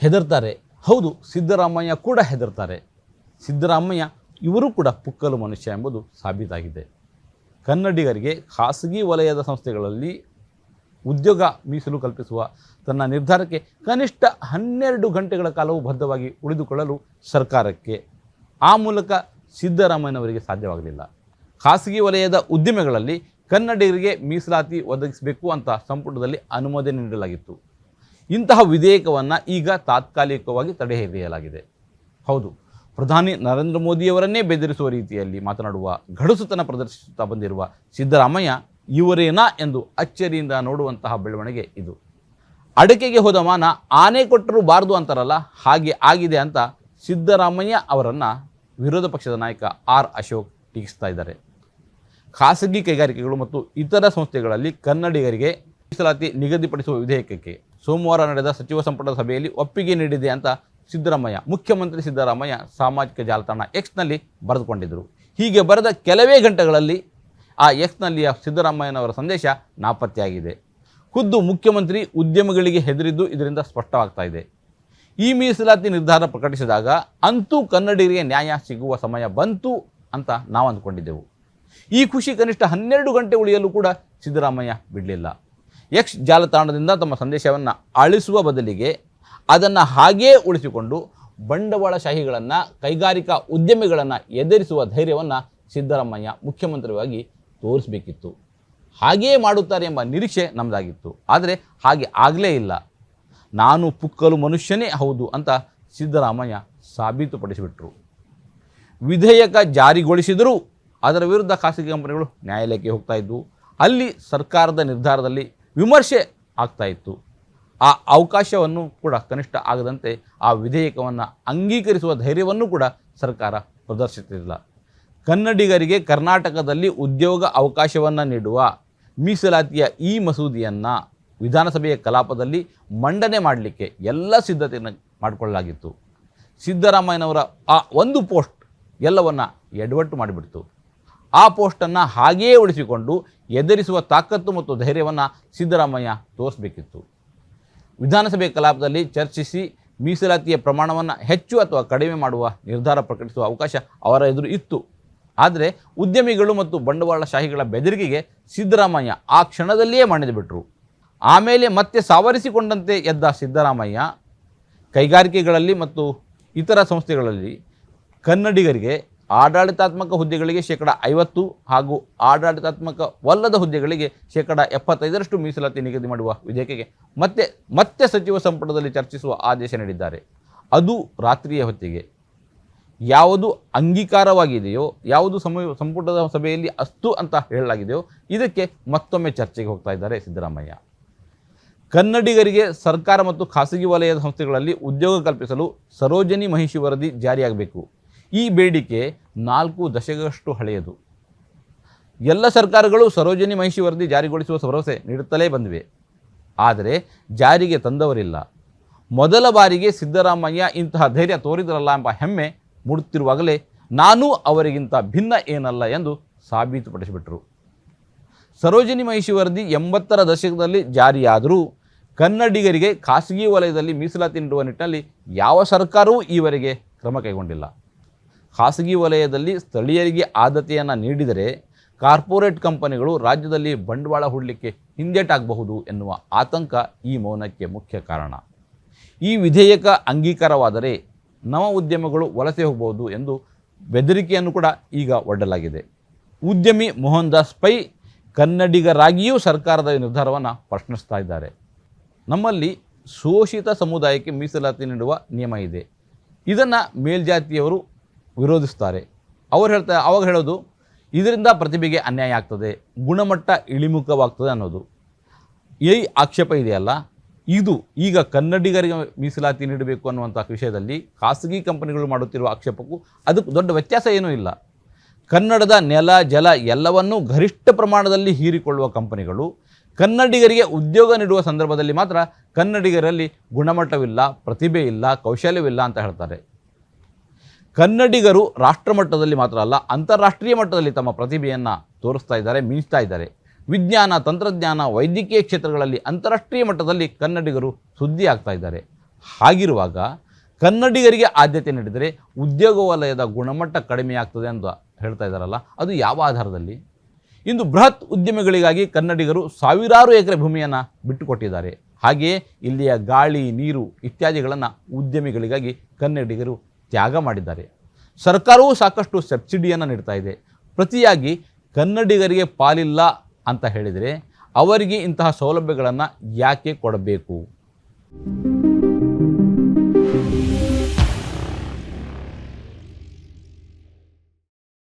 ಹೆದರ್ತಾರೆ. ಹೌದು, ಸಿದ್ದರಾಮಯ್ಯ ಕೂಡ ಹೆದರ್ತಾರೆ. ಸಿದ್ದರಾಮಯ್ಯ ಇವರು ಕೂಡ ಪುಕ್ಕಲು ಮನುಷ್ಯ ಎಂಬುದು ಸಾಬೀತಾಗಿದೆ. ಕನ್ನಡಿಗರಿಗೆ ಖಾಸಗಿ ವಲಯದ ಸಂಸ್ಥೆಗಳಲ್ಲಿ ಉದ್ಯೋಗ ಮೀಸಲು ಕಲ್ಪಿಸುವ ತನ್ನ ನಿರ್ಧಾರಕ್ಕೆ ಕನಿಷ್ಠ 12 ಗಂಟೆಗಳ ಕಾಲವು ಬದ್ಧವಾಗಿ ಉಳಿದುಕೊಳ್ಳಲು ಸರ್ಕಾರಕ್ಕೆ, ಆ ಮೂಲಕ ಸಿದ್ದರಾಮಯ್ಯನವರಿಗೆ ಸಾಧ್ಯವಾಗಲಿಲ್ಲ. ಖಾಸಗಿ ವಲಯದ ಉದ್ದಿಮೆಗಳಲ್ಲಿ ಕನ್ನಡಿಗರಿಗೆ ಮೀಸಲಾತಿ ಒದಗಿಸಬೇಕು ಅಂತ ಸಂಪುಟದಲ್ಲಿ ಅನುಮೋದನೆ ನೀಡಲಾಗಿತ್ತು. ಇಂತಹ ವಿಧೇಯಕವನ್ನು ಈಗ ತಾತ್ಕಾಲಿಕವಾಗಿ ತಡೆ ಹಿಡಿಯಲಾಗಿದೆ. ಹೌದು, ಪ್ರಧಾನಿ ನರೇಂದ್ರ ಮೋದಿಯವರನ್ನೇ ಬೆದರಿಸುವ ರೀತಿಯಲ್ಲಿ ಮಾತನಾಡುವ ಗಡುಸುತನ ಪ್ರದರ್ಶಿಸುತ್ತಾ ಬಂದಿರುವ ಸಿದ್ದರಾಮಯ್ಯ ಇವರೇನಾ ಎಂದು ಅಚ್ಚರಿಯಿಂದ ನೋಡುವಂತಹ ಬೆಳವಣಿಗೆ ಇದು. ಅಡಕೆಗೆ ಹೋದ ಮಾನ ಆನೆ ಕೊಟ್ಟರೂ ಬಾರದು ಅಂತಾರಲ್ಲ, ಹಾಗೆ ಆಗಿದೆ ಅಂತ ಸಿದ್ದರಾಮಯ್ಯ ಅವರನ್ನು ವಿರೋಧ ಪಕ್ಷದ ನಾಯಕ ಆರ್ ಅಶೋಕ್ ಟೀಕಿಸ್ತಾ ಇದ್ದಾರೆ. ಖಾಸಗಿ ಕೈಗಾರಿಕೆಗಳು ಮತ್ತು ಇತರ ಸಂಸ್ಥೆಗಳಲ್ಲಿ ಕನ್ನಡಿಗರಿಗೆ ಮೀಸಲಾತಿ ನಿಗದಿಪಡಿಸುವ ವಿಧೇಯಕಕ್ಕೆ ಸೋಮವಾರ ನಡೆದ ಸಚಿವ ಸಂಪುಟದ ಸಭೆಯಲ್ಲಿ ಒಪ್ಪಿಗೆ ನೀಡಿದೆ ಅಂತ ಸಿದ್ದರಾಮಯ್ಯ, ಮುಖ್ಯಮಂತ್ರಿ ಸಿದ್ದರಾಮಯ್ಯ ಸಾಮಾಜಿಕ ಜಾಲತಾಣ ಎಕ್ಸ್ನಲ್ಲಿ ಬರೆದುಕೊಂಡಿದ್ದರು. ಹೀಗೆ ಬರೆದ ಕೆಲವೇ ಗಂಟೆಗಳಲ್ಲಿ ಆ ಎಕ್ಸ್ನಲ್ಲಿಯ ಸಿದ್ದರಾಮಯ್ಯನವರ ಸಂದೇಶ ನಾಪತ್ತೆಯಾಗಿದೆ. ಖುದ್ದು ಮುಖ್ಯಮಂತ್ರಿ ಉದ್ಯಮಿಗಳಿಗೆ ಹೆದರಿದ್ದು ಇದರಿಂದ ಸ್ಪಷ್ಟವಾಗ್ತಾ ಇದೆ. ಈ ಮೀಸಲಾತಿ ನಿರ್ಧಾರ ಪ್ರಕಟಿಸಿದಾಗ ಅಂತೂ ಕನ್ನಡಿಗರಿಗೆ ನ್ಯಾಯ ಸಿಗುವ ಸಮಯ ಬಂತು ಅಂತ ನಾವು ಅಂದ್ಕೊಂಡಿದ್ದೆವು. ಈ ಖುಷಿ ಕನಿಷ್ಠ 12 ಗಂಟೆ ಉಳಿಯಲು ಕೂಡ ಸಿದ್ದರಾಮಯ್ಯ ಬಿಡಲಿಲ್ಲ. ಎಕ್ಸ್ ಜಾಲತಾಣದಿಂದ ತಮ್ಮ ಸಂದೇಶವನ್ನು ಅಳಿಸುವ ಬದಲಿಗೆ ಅದನ್ನು ಹಾಗೇ ಉಳಿಸಿಕೊಂಡು ಬಂಡವಾಳಶಾಹಿಗಳನ್ನು, ಕೈಗಾರಿಕಾ ಉದ್ಯಮಿಗಳನ್ನು ಎದುರಿಸುವ ಧೈರ್ಯವನ್ನು ಸಿದ್ದರಾಮಯ್ಯ ಮುಖ್ಯಮಂತ್ರಿಯಾಗಿ ತೋರಿಸಬೇಕಿತ್ತು. ಹಾಗೆಯೇ ಮಾಡುತ್ತಾರೆ ಎಂಬ ನಿರೀಕ್ಷೆ ನಮ್ಮದಾಗಿತ್ತು. ಆದರೆ ಹಾಗೆ ಆಗಲೇ ಇಲ್ಲ. ನಾನು ಪುಕ್ಕಲು ಮನುಷ್ಯನೇ ಹೌದು ಅಂತ ಸಿದ್ದರಾಮಯ್ಯ ಸಾಬೀತುಪಡಿಸಿಬಿಟ್ರು. ವಿಧೇಯಕ ಜಾರಿಗೊಳಿಸಿದರೂ ಅದರ ವಿರುದ್ಧ ಖಾಸಗಿ ಕಂಪನಿಗಳು ನ್ಯಾಯಾಲಯಕ್ಕೆ ಹೋಗ್ತಾ ಇದ್ವು. ಅಲ್ಲಿ ಸರ್ಕಾರದ ನಿರ್ಧಾರದಲ್ಲಿ ವಿಮರ್ಶೆ ಆಗ್ತಾ ಇತ್ತು. ಆ ಅವಕಾಶವನ್ನು ಕೂಡ ಕನಿಷ್ಠ ಆಗದಂತೆ ಆ ವಿಧೇಯಕವನ್ನು ಅಂಗೀಕರಿಸುವ ಧೈರ್ಯವನ್ನು ಕೂಡ ಸರ್ಕಾರ ಪ್ರದರ್ಶಿಸುತ್ತಿಲ್ಲ. ಕನ್ನಡಿಗರಿಗೆ ಕರ್ನಾಟಕದಲ್ಲಿ ಉದ್ಯೋಗ ಅವಕಾಶವನ್ನು ನೀಡುವ ಮೀಸಲಾತಿಯ ಈ ಮಸೂದೆಯನ್ನು ವಿಧಾನಸಭೆಯ ಕಲಾಪದಲ್ಲಿ ಮಂಡನೆ ಮಾಡಲಿಕ್ಕೆ ಎಲ್ಲ ಸಿದ್ಧತೆಯನ್ನು ಮಾಡಿಕೊಳ್ಳಲಾಗಿತ್ತು. ಸಿದ್ದರಾಮಯ್ಯನವರ ಆ ಒಂದು ಪೋಸ್ಟ್ ಎಲ್ಲವನ್ನು ಎಡವಟ್ಟು ಮಾಡಿಬಿಡ್ತು. ಆ ಪೋಸ್ಟನ್ನು ಹಾಗೆಯೇ ಉಳಿಸಿಕೊಂಡು ಎದುರಿಸುವ ತಾಕತ್ತು ಮತ್ತು ಧೈರ್ಯವನ್ನು ಸಿದ್ದರಾಮಯ್ಯ ತೋರಿಸಬೇಕಿತ್ತು. ವಿಧಾನಸಭೆ ಕಲಾಪದಲ್ಲಿ ಚರ್ಚಿಸಿ ಮೀಸಲಾತಿಯ ಪ್ರಮಾಣವನ್ನು ಹೆಚ್ಚು ಅಥವಾ ಕಡಿಮೆ ಮಾಡುವ ನಿರ್ಧಾರ ಪ್ರಕಟಿಸುವ ಅವಕಾಶ ಅವರ ಎದುರು ಇತ್ತು. ಆದರೆ ಉದ್ಯಮಿಗಳು ಮತ್ತು ಬಂಡವಾಳಶಾಹಿಗಳ ಬೆದರಿಕೆಗೆ ಸಿದ್ದರಾಮಯ್ಯ ಆ ಕ್ಷಣದಲ್ಲಿಯೇ ಮಣಿದುಬಿಟ್ರು. ಆಮೇಲೆ ಮತ್ತೆ ಸಾವರಿಸಿಕೊಂಡಂತೆ ಎದ್ದ ಸಿದ್ದರಾಮಯ್ಯ ಕೈಗಾರಿಕೆಗಳಲ್ಲಿ ಮತ್ತು ಇತರ ಸಂಸ್ಥೆಗಳಲ್ಲಿ ಕನ್ನಡಿಗರಿಗೆ ಆಡಳಿತಾತ್ಮಕ ಹುದ್ದೆಗಳಿಗೆ 50% ಹಾಗೂ ಆಡಳಿತಾತ್ಮಕವಲ್ಲದ ಹುದ್ದೆಗಳಿಗೆ 75% ಮೀಸಲಾತಿ ನಿಗದಿ ಮಾಡುವ ವಿಧೇಯಕಕ್ಕೆ ಮತ್ತೆ ಸಚಿವ ಸಂಪುಟದಲ್ಲಿ ಚರ್ಚಿಸುವ ಆದೇಶ ನೀಡಿದ್ದಾರೆ. ಅದು ರಾತ್ರಿಯ ಹೊತ್ತಿಗೆ. ಯಾವುದು ಅಂಗೀಕಾರವಾಗಿದೆಯೋ, ಯಾವುದು ಸಂಪುಟದ ಸಭೆಯಲ್ಲಿ ಅಸ್ತು ಅಂತ ಹೇಳಲಾಗಿದೆಯೋ ಇದಕ್ಕೆ ಮತ್ತೊಮ್ಮೆ ಚರ್ಚೆಗೆ ಹೋಗ್ತಾ ಇದ್ದಾರೆ ಸಿದ್ದರಾಮಯ್ಯ. ಕನ್ನಡಿಗರಿಗೆ ಸರ್ಕಾರ ಮತ್ತು ಖಾಸಗಿ ವಲಯದ ಸಂಸ್ಥೆಗಳಲ್ಲಿ ಉದ್ಯೋಗ ಕಲ್ಪಿಸಲು ಸರೋಜಿನಿ ಮಹಿಷಿ ವರದಿ ಜಾರಿಯಾಗಬೇಕು. ಈ ಬೇಡಿಕೆ 4 ದಶಕಗಳಷ್ಟು ಹಳೆಯದು. ಎಲ್ಲ ಸರ್ಕಾರಗಳು ಸರೋಜಿನಿ ಮಹಿಷಿ ವರದಿ ಜಾರಿಗೊಳಿಸುವ ಭರವಸೆ ನೀಡುತ್ತಲೇ ಬಂದಿವೆ. ಆದರೆ ಜಾರಿಗೆ ತಂದವರಿಲ್ಲ. ಮೊದಲ ಬಾರಿಗೆ ಸಿದ್ದರಾಮಯ್ಯ ಇಂತಹ ಧೈರ್ಯ ತೋರಿದರಲ್ಲ ಎಂಬ ಹೆಮ್ಮೆ ಮೂಡುತ್ತಿರುವಾಗಲೇ ನಾನೂ ಅವರಿಗಿಂತ ಭಿನ್ನ ಏನಲ್ಲ ಎಂದು ಸಾಬೀತುಪಡಿಸಿಬಿಟ್ರು. ಸರೋಜಿನಿ ಮಹಿಷಿ ವರದಿ 80ರ ದಶಕದಲ್ಲಿ ಜಾರಿಯಾದರೂ ಕನ್ನಡಿಗರಿಗೆ ಖಾಸಗಿ ವಲಯದಲ್ಲಿ ಮೀಸಲಾತಿ ನೀಡುವ ನಿಟ್ಟಿನಲ್ಲಿ ಯಾವ ಸರ್ಕಾರವೂ ಈವರೆಗೆ ಕ್ರಮ ಕೈಗೊಂಡಿಲ್ಲ. ಖಾಸಗಿ ವಲಯದಲ್ಲಿ ಸ್ಥಳೀಯರಿಗೆ ಆದ್ಯತೆಯನ್ನು ನೀಡಿದರೆ ಕಾರ್ಪೊರೇಟ್ ಕಂಪನಿಗಳು ರಾಜ್ಯದಲ್ಲಿ ಬಂಡವಾಳ ಹೂಡಲಿಕ್ಕೆ ಹಿಂದೇಟಾಗಬಹುದು ಎನ್ನುವ ಆತಂಕ ಈ ಮೌನಕ್ಕೆ ಮುಖ್ಯ ಕಾರಣ. ಈ ವಿಧೇಯಕ ಅಂಗೀಕಾರವಾದರೆ ನವ ಉದ್ಯಮಗಳು ವಲಸೆ ಹೋಗಬಹುದು ಎಂದು ಬೆದರಿಕೆಯನ್ನು ಕೂಡ ಈಗ ಒಡ್ಡಲಾಗಿದೆ. ಉದ್ಯಮಿ ಮೋಹನ್ ದಾಸ್ ಪೈ ಕನ್ನಡಿಗರಾಗಿಯೂ ಸರ್ಕಾರದ ನಿರ್ಧಾರವನ್ನು ಪ್ರಶ್ನಿಸ್ತಾ ಇದ್ದಾರೆ. ನಮ್ಮಲ್ಲಿ ಶೋಷಿತ ಸಮುದಾಯಕ್ಕೆ ಮೀಸಲಾತಿ ನೀಡುವ ನಿಯಮ ಇದೆ. ಇದನ್ನು ಮೇಲ್ಜಾತಿಯವರು ವಿರೋಧಿಸ್ತಾರೆ. ಅವಾಗ ಹೇಳೋದು ಇದರಿಂದ ಪ್ರತಿಭೆಗೆ ಅನ್ಯಾಯ ಆಗ್ತದೆ, ಗುಣಮಟ್ಟ ಇಳಿಮುಖವಾಗ್ತದೆ ಅನ್ನೋದು. ಈ ಆಕ್ಷೇಪ ಇದೆಯಲ್ಲ, ಇದು ಈಗ ಕನ್ನಡಿಗರಿಗೆ ಮೀಸಲಾತಿ ನೀಡಬೇಕು ಅನ್ನುವಂಥ ವಿಷಯದಲ್ಲಿ ಖಾಸಗಿ ಕಂಪನಿಗಳು ಮಾಡುತ್ತಿರುವ ಆಕ್ಷೇಪಕ್ಕೂ ಅದಕ್ಕೆ ದೊಡ್ಡ ವ್ಯತ್ಯಾಸ ಏನೂ ಇಲ್ಲ. ಕನ್ನಡದ ನೆಲ ಜಲ ಎಲ್ಲವನ್ನೂ ಗರಿಷ್ಠ ಪ್ರಮಾಣದಲ್ಲಿ ಹೀರಿಕೊಳ್ಳುವ ಕಂಪನಿಗಳು ಕನ್ನಡಿಗರಿಗೆ ಉದ್ಯೋಗ ನೀಡುವ ಸಂದರ್ಭದಲ್ಲಿ ಮಾತ್ರ ಕನ್ನಡಿಗರಲ್ಲಿ ಗುಣಮಟ್ಟವಿಲ್ಲ, ಪ್ರತಿಭೆ ಇಲ್ಲ, ಕೌಶಲ್ಯವಿಲ್ಲ ಅಂತ ಹೇಳ್ತಾರೆ. ಕನ್ನಡಿಗರು ರಾಷ್ಟ್ರಮಟ್ಟದಲ್ಲಿ ಮಾತ್ರ ಅಲ್ಲ, ಅಂತಾರಾಷ್ಟ್ರೀಯ ಮಟ್ಟದಲ್ಲಿ ತಮ್ಮ ಪ್ರತಿಭೆಯನ್ನು ತೋರಿಸ್ತಾ ಇದ್ದಾರೆ, ಮಿಂಚ್ತಾ ಇದ್ದಾರೆ. ವಿಜ್ಞಾನ, ತಂತ್ರಜ್ಞಾನ, ವೈದ್ಯಕೀಯ ಕ್ಷೇತ್ರಗಳಲ್ಲಿ ಅಂತಾರಾಷ್ಟ್ರೀಯ ಮಟ್ಟದಲ್ಲಿ ಕನ್ನಡಿಗರು ಸುದ್ದಿ ಆಗ್ತಾ ಇದ್ದಾರೆ. ಹಾಗಿರುವಾಗ ಕನ್ನಡಿಗರಿಗೆ ಆದ್ಯತೆ ನೀಡಿದರೆ ಉದ್ಯೋಗ ವಲಯದ ಗುಣಮಟ್ಟ ಕಡಿಮೆಯಾಗ್ತದೆ ಅಂತ ಹೇಳ್ತಾ ಇದ್ದಾರಲ್ಲ, ಅದು ಯಾವ ಆಧಾರದಲ್ಲಿ? ಇಂದು ಬೃಹತ್ ಉದ್ಯಮಿಗಳಿಗಾಗಿ ಕನ್ನಡಿಗರು ಸಾವಿರಾರು ಎಕರೆ ಭೂಮಿಯನ್ನು ಬಿಟ್ಟುಕೊಟ್ಟಿದ್ದಾರೆ. ಹಾಗೆಯೇ ಇಲ್ಲಿಯ ಗಾಳಿ, ನೀರು ಇತ್ಯಾದಿಗಳನ್ನು ಉದ್ಯಮಿಗಳಿಗಾಗಿ ಕನ್ನಡಿಗರು ತ್ಯಾಗ ಮಾಡಿದ್ದಾರೆ. ಸರ್ಕಾರವೂ ಸಾಕಷ್ಟು ಸಬ್ಸಿಡಿಯನ್ನು ನೀಡ್ತಾ ಇದೆ. ಪ್ರತಿಯಾಗಿ ಕನ್ನಡಿಗರಿಗೆ ಪಾಲಿಲ್ಲ ಅಂತ ಹೇಳಿದರೆ ಅವರಿಗೆ ಇಂತಹ ಸೌಲಭ್ಯಗಳನ್ನು ಯಾಕೆ ಕೊಡಬೇಕು?